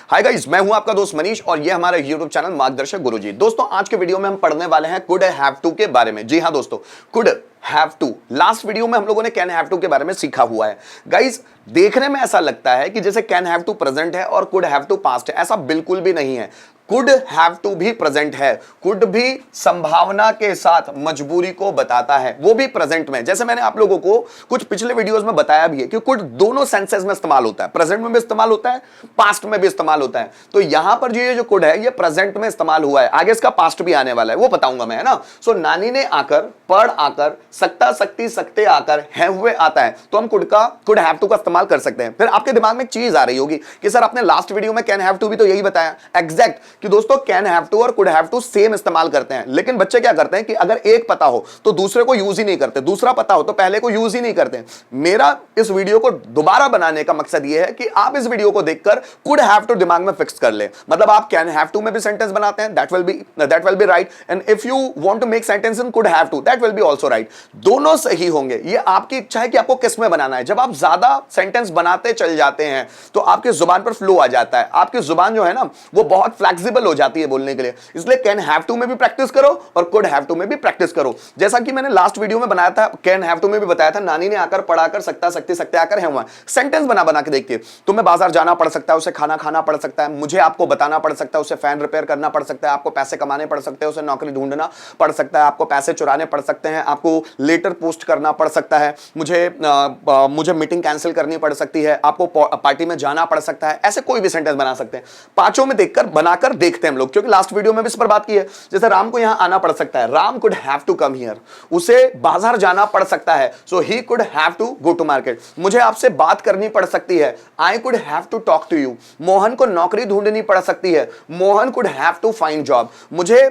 Hi guys, मैं हूं आपका दोस्त मनीष और ये हमारा YouTube चैनल मार्गदर्शक गुरुजी। दोस्तों, आज के वीडियो में हम पढ़ने वाले हैं कुड हैव टू के बारे में। जी हां दोस्तों, could have to. Last video में हम लोगों ने कैन हैव टू के बारे में सीखा हुआ है। गाइस, देखने में ऐसा लगता है कि जैसे कैन हैव टू प्रेजेंट है और कुड हैव टू पास्ट है। ऐसा बिल्कुल भी नहीं है। कुड हैव टू भी प्रेजेंट है। कुड भी संभावना के साथ मजबूरी को बताता है, वो भी प्रेजेंट में। जैसे मैंने आप लोगों को कुछ पिछले वीडियोस में बताया भी है कि कुड दोनों सेंसेस में इस्तेमाल होता है। प्रेजेंट में भी इस्तेमाल होता है, पास्ट में भी इस्तेमाल होता है। तो यहां पर ये जो कुड है ये प्रेजेंट में इस्तेमाल हुआ है, आगे इसका पास्ट भी आने वाला है, वो बताऊंगा मैं, है ना। सो नानी ने आकर, पढ़ आकर, सकता सकती सकते आकर, है हुए आता है, तो हम कुड हैव टू का इस्तेमाल कर सकते हैं। फिर आपके दिमाग में एक चीज आ रही होगी कि सर आपने लास्ट वीडियो में कैन हैव टू भी तो यही बताया। एग्जैक्ट कि दोस्तों कैन हैव टू और कुड हैव टू सेम इस्तेमाल करते हैं, लेकिन बच्चे क्या करते हैं कि अगर एक पता हो तो दूसरे को यूज ही नहीं करते, दूसरा पता हो तो पहले को यूज ही नहीं करते। मेरा इस वीडियो को दोबारा बनाने का मकसद यह है कि आप इस वीडियो को देखकर कुड हैव टू दिमाग में फिक्स कर ले। मतलब आप कैन हैव टू में भी सेंटेंस बनाते हैं, that will be right, and if you want to make sentence in could have to, that will be also right. दोनों सही होंगे। ये आपकी इच्छा है कि आपको किस में बनाना है। जब आप ज्यादा सेंटेंस बनाते चल जाते हैं तो आपकी जुबान पर फ्लो आ जाता है, आपकी जुबान जो है ना वो बहुत फ्लेक्सिबल हो जाती है बोलने के लिए। इसलिए कैन हैव टू में भी प्रैक्टिस करो और कुड हैव टू में भी प्रैक्टिस करो। जैसा कि मैंने लास्ट वीडियो में बनाया था, कैन हैव टू में भी बताया था, नानी ने आकर, पढ़ाकर, सकता सकती सकते आकर, है वहां। सेंटेंस बना के देखिए। तुम्हें बाजार जाना पड़ सकता है, उसे खाना खाना पड़ सकता है, मुझे आपको बताना पड़ सकता है, उसे फैन रिपेयर करना पड़ सकता है, आपको पैसे कमाने पड़ सकते हैं, उसे नौकरी ढूंढना पड़ सकता है, आपको पैसे चुराने पड़ सकते हैं, आपको लेटर पोस्ट करना पड़ सकता है, मुझे मीटिंग कैंसिल करनी पड़ सकती है, आपको पार्टी में जाना पड़ सकता है। ऐसे कोई भी सेंटेंस बना सकते हैं। पांचों में देखकर बनाकर देखते हैं हम लोग, क्योंकि लास्ट वीडियो में भी इस पर बात की है। जैसे राम को यहां आना पड़ सकता है, Ram could have to come here. उसे बाजार जाना पड़ सकता है, so he could have to go to market. मुझे आपसे बात करनी पड़ सकती है, I could have to talk to you. Mohan को नौकरी ढूंढनी पड़ सकती है, Mohan could have to find job. मुझे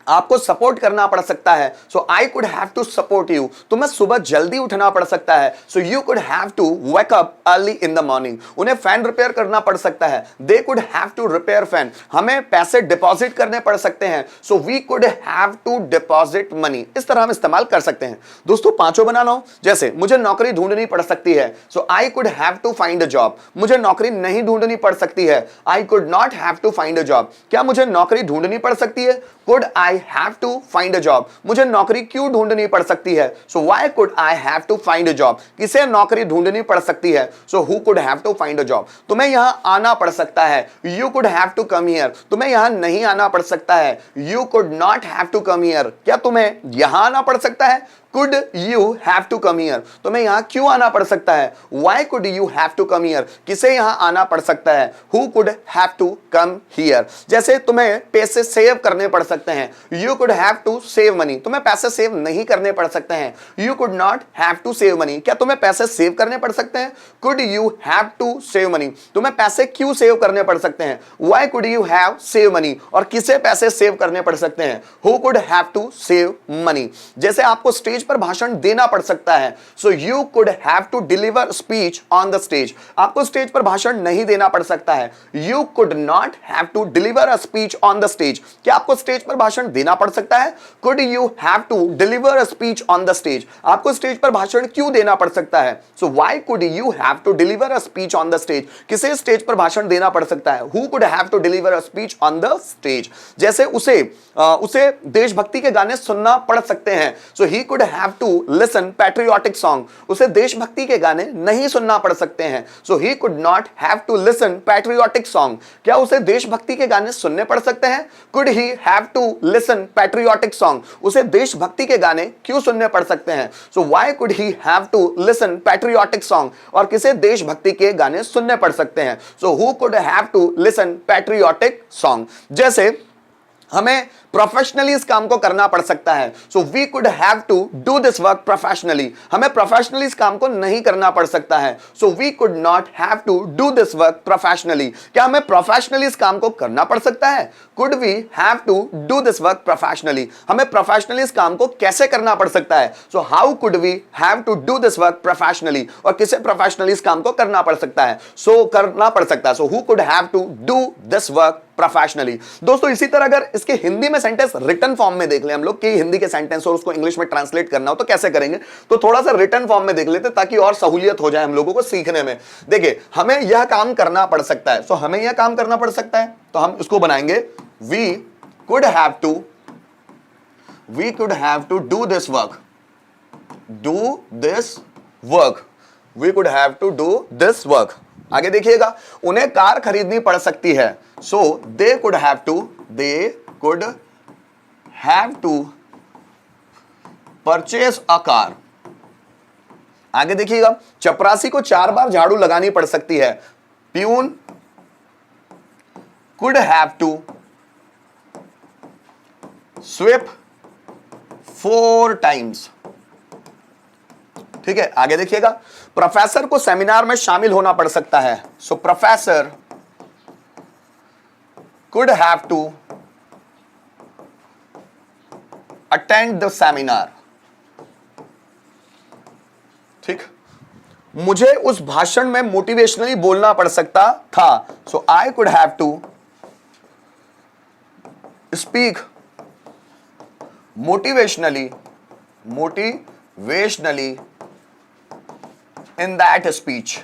आपको सपोर्ट करना पड़ सकता है, so I could have to support you. तुम्हें सुबह जल्दी उठना पड़ सकता है, so you could have to wake up early in the morning. उन्हें फैन रिपेयर करना पड़ सकता है, they could have to repair fan. हमें पैसे डिपॉजिट करने पड़ सकते हैं, so we could have to deposit money. इस तरह हम इस्तेमाल कर सकते हैं। दोस्तों, पांचों बनाना हो, जैसे मुझे नौकरी ढूंढनी पड़ सकती है, so I could have to find a job. मुझे नौकरी नहीं ढूंढनी पड़ सकती है, I could not have to find a job. क्या मुझे नौकरी ढूंढनी पड़ सकती है? Could I have to find a job. मुझे नौकरी क्यों ढूंढनी पड़ सकती है? So why could I have to find a job. किसे नौकरी ढूंढनी पड़ सकती है? So who could have to find a job. तुम्हें यहां आना पड़ सकता है, you could have to come here. तुम्हें यहां नहीं आना पड़ सकता है, you could not have to come here. क्या तुम्हें यहां आना पड़ सकता है? Could you have to come here. तुम्हें यहां क्यों आना पड़ सकता है? Why could you have to come here. किसे यहां आना पड़ सकता है? Who could have to come here. जैसे तुम्हें पैसे सेव करने पड़ सकते हैं, you could have to save money. तुम्हें पैसे सेव नहीं करने पड़ सकते हैं, you could not have to save money. क्या तुम्हें पैसे सेव करने पड़ सकते हैं? Could you have to save money. तुम्हें पैसे क्यों सेव करने पड़ सकते हैं? Why could you have save money. और किसे पैसे सेव करने पड़ सकते हैं? Who could have to save money. जैसे आपको स्टेज पर भाषण देना पड़ सकता है, so you could have to deliver speech on the stage. आपको स्टेज पर भाषण नहीं देना पड़ सकता है, you could not have to deliver a speech on the stage. क्या आपको स्टेज पर भाषण देना पड़ सकता है? Could you have to deliver a speech on the stage. आपको स्टेज पर भाषण क्यों देना पड़ सकता है? So why could you have to deliver a speech on the stage. किसे स्टेज पर भाषण देना पड़ सकता है? Who could have to deliver a speech on the stage. जैसे उसे देशभक्ति के गाने सुनना पड़ सकते हैं, so he could have to listen patriotic song. उसे देशभक्ति के गाने नहीं सुनना पड़ सकते हैं, so he could not have to listen patriotic song. क्या उसे देशभक्ति के गाने सुनने पड़ सकते हैं? Could he have to listen patriotic song. उसे देशभक्ति के गाने क्यों सुनने पड़ सकते हैं? So why could he have to listen patriotic song. और किसे देशभक्ति के गाने सुनने पड़ सकते हैं? So who could have to listen patriotic song. जैसे हमें प्रोफेशनली इस काम को करना पड़ सकता है, so we could have to do this work professionally. हमें प्रोफेशनली इस काम को नहीं करना पड़ सकता है, so we could not have to do this work professionally. क्या हमें प्रोफेशनली इस काम को करना पड़ सकता है? Could we have to do this work professionally. हमें प्रोफेशनली इस काम को कैसे करना पड़ सकता है? So how could we have to do this work professionally. और किसे प्रोफेशनली इस काम को करना पड़ सकता है? सो करना पड़ सकता है, so who could have to do this work professionally. दोस्तों इसी तरह अगर इसके हिंदी में सेंटेंस रिटन फॉर्म में देख लें हम लोग कि हिंदी के सेंटेंस और उसको इंग्लिश में ट्रांसलेट करना हो तो कैसे करेंगे, तो थोड़ा सा रिटन फॉर्म में देख लेते ताकि और सहूलियत हो जाए हम लोगों को सीखने में। देखिए हमें यह काम करना पड़ सकता है, तो हमें यह काम करना पड़ सकता है तो हम इसको बनाएंगे we could have to do this work, we could have to do this work. आगे देखिएगा, उन्हें कार खरीदनी पड़ सकती है, so they could have to purchase a car. आगे देखिएगा, चपरासी को 4 बार झाड़ू लगानी पड़ सकती है, peon could have to sweep 4 times. ठीक है, आगे देखिएगा, प्रोफेसर को सेमिनार में शामिल होना पड़ सकता है, so professor could have to attend the seminar. ठीक, मुझे उस भाषण में मोटिवेशनली बोलना पड़ सकता था, so I could have to speak motivationally in that speech.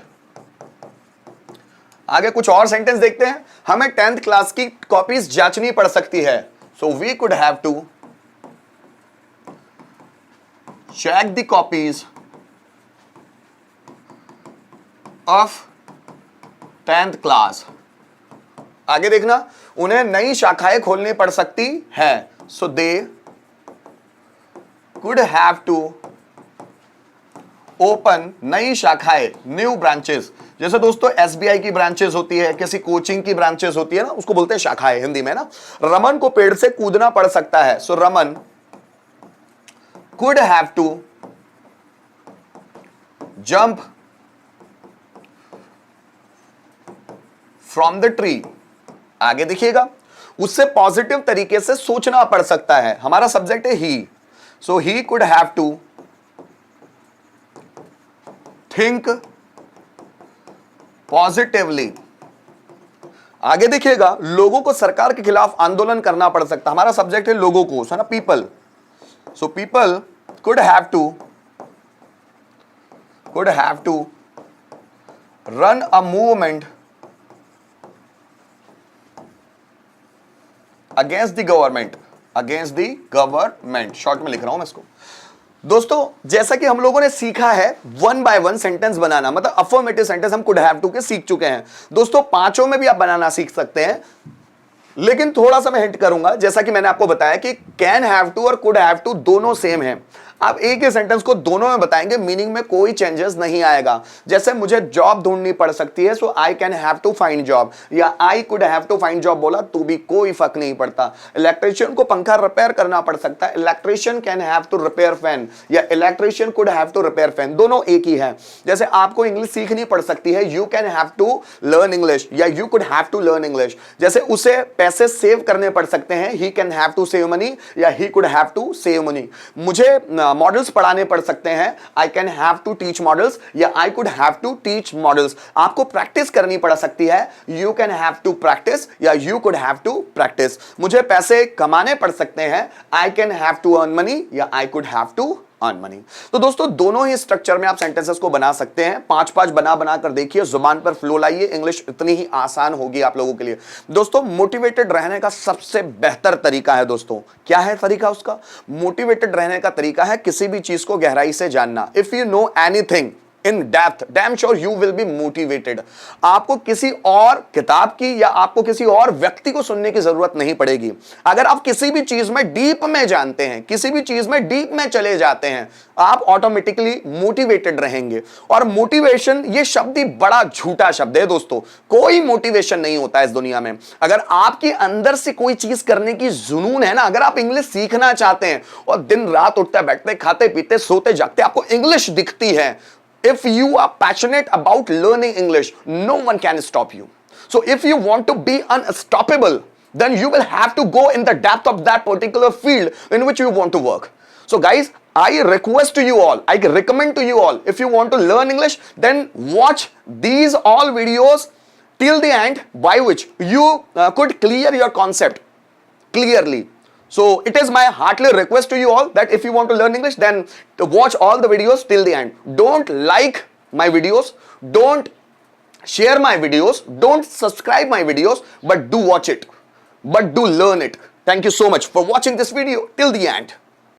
आगे कुछ और सेंटेंस देखते हैं, हमें 10th क्लास की कॉपीज जांचनी पड़ सकती है, so we could have to check the copies of 10th class. आगे देखना, उन्हें नई शाखाएं खोलनी पड़ सकती है, so they could have to open नई शाखाएं, न्यू ब्रांचेस। जैसे दोस्तों एसबीआई की ब्रांचेस होती है, किसी कोचिंग की ब्रांचेस होती है ना, उसको बोलते हैं शाखाएं हिंदी में ना। रमन को पेड़ से कूदना पड़ सकता है, so Raman could have to jump from the tree. आगे देखिएगा, उससे पॉजिटिव तरीके से सोचना पड़ सकता है, हमारा सब्जेक्ट है ही, so he could have to think positively. आगे देखिएगा, लोगों को सरकार के खिलाफ आंदोलन करना पड़ सकता है, हमारा सब्जेक्ट है लोगों को, सो ना people, so people could have to run a movement against the government, short में लिख रहा हूं मैं इसको। दोस्तों जैसा कि हम लोगों ने सीखा है 1 by 1 सेंटेंस बनाना, मतलब अफर्मेटिव सेंटेंस हम कुड हैव टू के सीख चुके हैं। दोस्तों पांचों में भी आप बनाना सीख सकते हैं, लेकिन थोड़ा सा मैं हिंट करूंगा। जैसा कि मैंने आपको बताया कि कैन हैव टू और कुड हैव टू दोनों सेम है, आप एक ही सेंटेंस को दोनों में बताएंगे, मीनिंग में कोई चेंजेस नहीं आएगा। जैसे मुझे जॉब ढूंढनी पड़ सकती है, so I can have to find job, या I could have to find job बोला तो भी कोई फर्क नहीं पड़ता। इलेक्ट्रिशियन को पंखा रिपेयर करना पड़ सकता है, electrician can have to repair fan, या electrician could have to repair fan, दोनों एक ही है। जैसे आपको इंग्लिश सीखनी पड़ सकती है, you can have to learn English, या you could have to learn English. जैसे उसे पैसे सेव करने पड़ सकते हैं, he can have to save money, या he could have to save money. मुझे मॉडल्स पढ़ाने पड़ सकते हैं, I can have to teach models, या I could have to teach models. आपको प्रैक्टिस करनी पड़ सकती है, you can have to practice, या you could have to practice. मुझे पैसे कमाने पड़ सकते हैं, I can have to earn money, या I could have to earn money. तो दोस्तों दोनों ही स्ट्रक्चर में आप सेंटेंसेस को बना सकते हैं, 5-5 बना कर देखिए, जुबान पर फ्लो लाइए, इंग्लिश इतनी ही आसान होगी आप लोगों के लिए। दोस्तों मोटिवेटेड रहने का सबसे बेहतर तरीका है, दोस्तों क्या है तरीका उसका? मोटिवेटेड रहने का तरीका है किसी भी चीज को गहराई से जानना। If you know anything in depth, damn sure you will be motivated. आपको किसी और किताब की या आपको किसी और व्यक्ति को सुनने की जरूरत नहीं पड़ेगी। अगर आप किसी भी चीज में डीप में जानते हैं, किसी भी चीज में डीप में चले जाते हैं, आप ऑटोमेटिकली मोटिवेटेड रहेंगे। और मोटिवेशन ये शब्द ही बड़ा झूठा शब्द है दोस्तों, कोई मोटिवेशन नहीं होता है इस दुनिया में। अगर आपके अंदर से कोई चीज करने की जुनून है ना, अगर आप इंग्लिश सीखना चाहते हैं और दिन रात उठते बैठते खाते पीते सोते जागते आपको इंग्लिश दिखती है, if you are passionate about learning English, no one can stop you. So if you want to be unstoppable, then you will have to go in the depth of that particular field in which you want to work. So guys, I request to you all, I recommend to you all, if you want to learn English, then watch these all videos till the end, by which you could clear your concept clearly. So it is my heartily request to you all that if you want to learn English, then watch all the videos till the end. Don't like my videos, don't share my videos, don't subscribe my videos, but do watch it, but do learn it. Thank you so much for watching this video till the end.